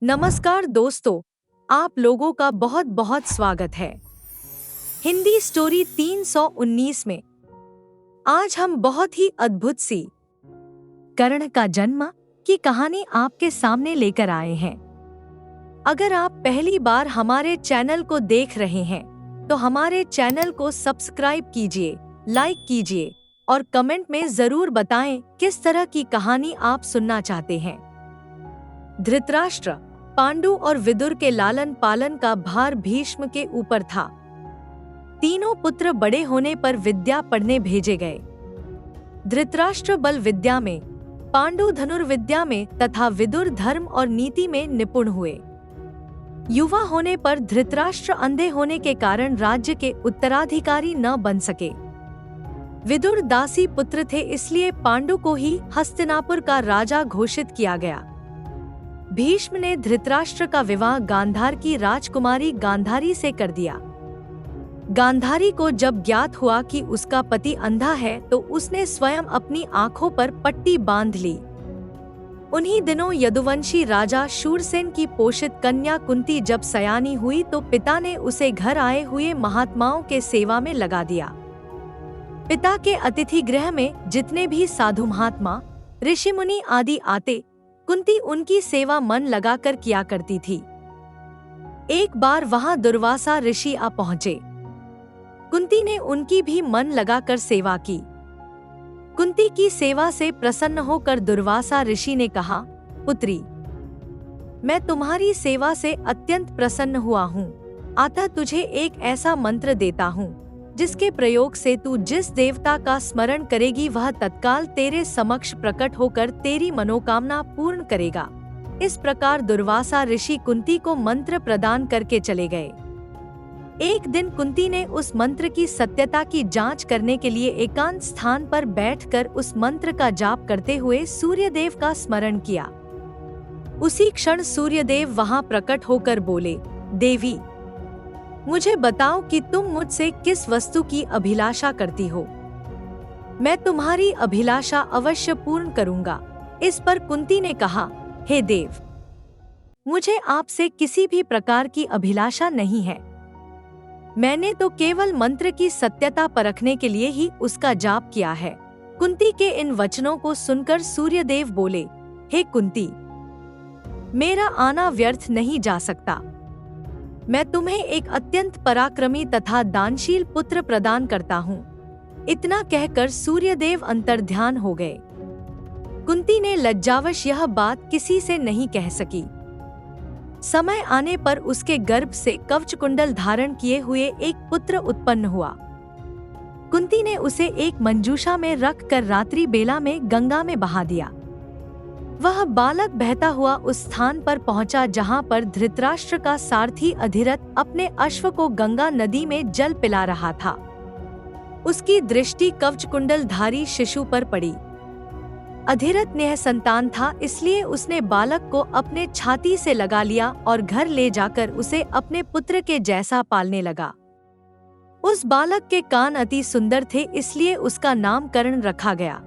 नमस्कार दोस्तों, आप लोगों का बहुत बहुत स्वागत है हिंदी स्टोरी 319 में। आज हम बहुत ही अद्भुत सी कर्ण का जन्म की कहानी आपके सामने लेकर आए हैं। अगर आप पहली बार हमारे चैनल को देख रहे हैं तो हमारे चैनल को सब्सक्राइब कीजिए, लाइक कीजिए और कमेंट में जरूर बताएं किस तरह की कहानी आप सुनना चाहते हैं। धृतराष्ट्र, पांडु और विदुर के लालन पालन का भार भीष्म के ऊपर था। तीनों पुत्र बड़े होने पर विद्या पढ़ने भेजे गए। धृतराष्ट्र बल विद्या में, पांडु धनुर्विद्या में तथा विदुर धर्म और नीति में निपुण हुए। युवा होने पर धृतराष्ट्र अंधे होने के कारण राज्य के उत्तराधिकारी न बन सके। विदुर दासी पुत्र थे, इसलिए पांडु को ही हस्तिनापुर का राजा घोषित किया गया। भीष्म ने धृतराष्ट्र का विवाह गांधार की राजकुमारी गांधारी से कर दिया। गांधारी को जब ज्ञात हुआ कि उसका पति अंधा है तो उसने स्वयं अपनी आंखों पर पट्टी बांध ली। उन्हीं दिनों यदुवंशी राजा शूरसेन की पोषित कन्या कुंती जब सयानी हुई तो पिता ने उसे घर आए हुए महात्माओं के सेवा में लगा दिया। पिता के अतिथि गृह में जितने भी साधु महात्मा, ऋषि मुनि आदि आते, कुंती उनकी सेवा मन लगाकर किया करती थी। एक बार वहां दुर्वासा ऋषि आ पहुंचे। कुंती ने उनकी भी मन लगाकर सेवा की। कुंती की सेवा से प्रसन्न होकर दुर्वासा ऋषि ने कहा, पुत्री, मैं तुम्हारी सेवा से अत्यंत प्रसन्न हुआ हूँ। अतः तुझे एक ऐसा मंत्र देता हूँ जिसके प्रयोग से तू जिस देवता का स्मरण करेगी वह तत्काल तेरे समक्ष प्रकट होकर तेरी मनोकामना पूर्ण करेगा। इस प्रकार दुर्वासा ऋषि कुंती को मंत्र प्रदान करके चले गए। एक दिन कुंती ने उस मंत्र की सत्यता की जांच करने के लिए एकांत स्थान पर बैठकर उस मंत्र का जाप करते हुए सूर्यदेव का स्मरण किया। उसी क्षण सूर्यदेव वहां प्रकट होकर बोले, देवी, मुझे बताओ कि तुम मुझसे किस वस्तु की अभिलाषा करती हो। मैं तुम्हारी अभिलाषा अवश्य पूर्ण करूंगा। इस पर कुंती ने कहा, हे देव, मुझे आपसे किसी भी प्रकार की अभिलाषा नहीं है। मैंने तो केवल मंत्र की सत्यता परखने के लिए ही उसका जाप किया है। कुंती के इन वचनों को सुनकर सूर्यदेव बोले, हे कुंती, मेरा आना व्यर्थ नहीं जा सकता। मैं तुम्हें एक अत्यंत पराक्रमी तथा दानशील पुत्र प्रदान करता हूँ। इतना कहकर सूर्यदेव अंतर्ध्यान हो गए। कुंती ने लज्जावश यह बात किसी से नहीं कह सकी। समय आने पर उसके गर्भ से कवच कुंडल धारण किए हुए एक पुत्र उत्पन्न हुआ। कुंती ने उसे एक मंजूषा में रखकर रात्रि बेला में गंगा में बहा दिया। वह बालक बहता हुआ उस स्थान पर पहुंचा जहां पर धृतराष्ट्र का सारथी अधिरथ अपने अश्व को गंगा नदी में जल पिला रहा था। उसकी दृष्टि कवच कुंडल धारी शिशु पर पड़ी। अधिरथ निसंतान था, इसलिए उसने बालक को अपने छाती से लगा लिया और घर ले जाकर उसे अपने पुत्र के जैसा पालने लगा। उस बालक के कान अति सुंदर थे, इसलिए उसका नाम कर्ण रखा गया।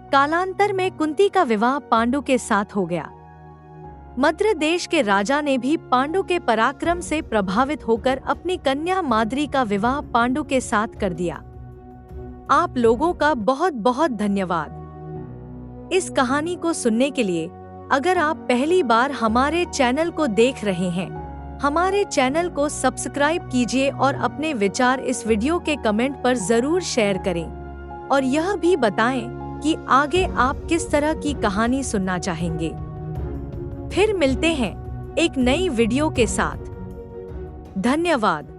कालांतर में कुंती का विवाह पांडु के साथ हो गया। मद्र देश के राजा ने भी पांडु के पराक्रम से प्रभावित होकर अपनी कन्या माद्री का विवाह पांडु के साथ कर दिया। आप लोगों का बहुत बहुत धन्यवाद इस कहानी को सुनने के लिए। अगर आप पहली बार हमारे चैनल को देख रहे हैं, हमारे चैनल को सब्सक्राइब कीजिए और अपने विचार इस वीडियो के कमेंट पर जरूर शेयर करें और यह भी बताएं कि आगे आप किस तरह की कहानी सुनना चाहेंगे। फिर मिलते हैं एक नई वीडियो के साथ। धन्यवाद।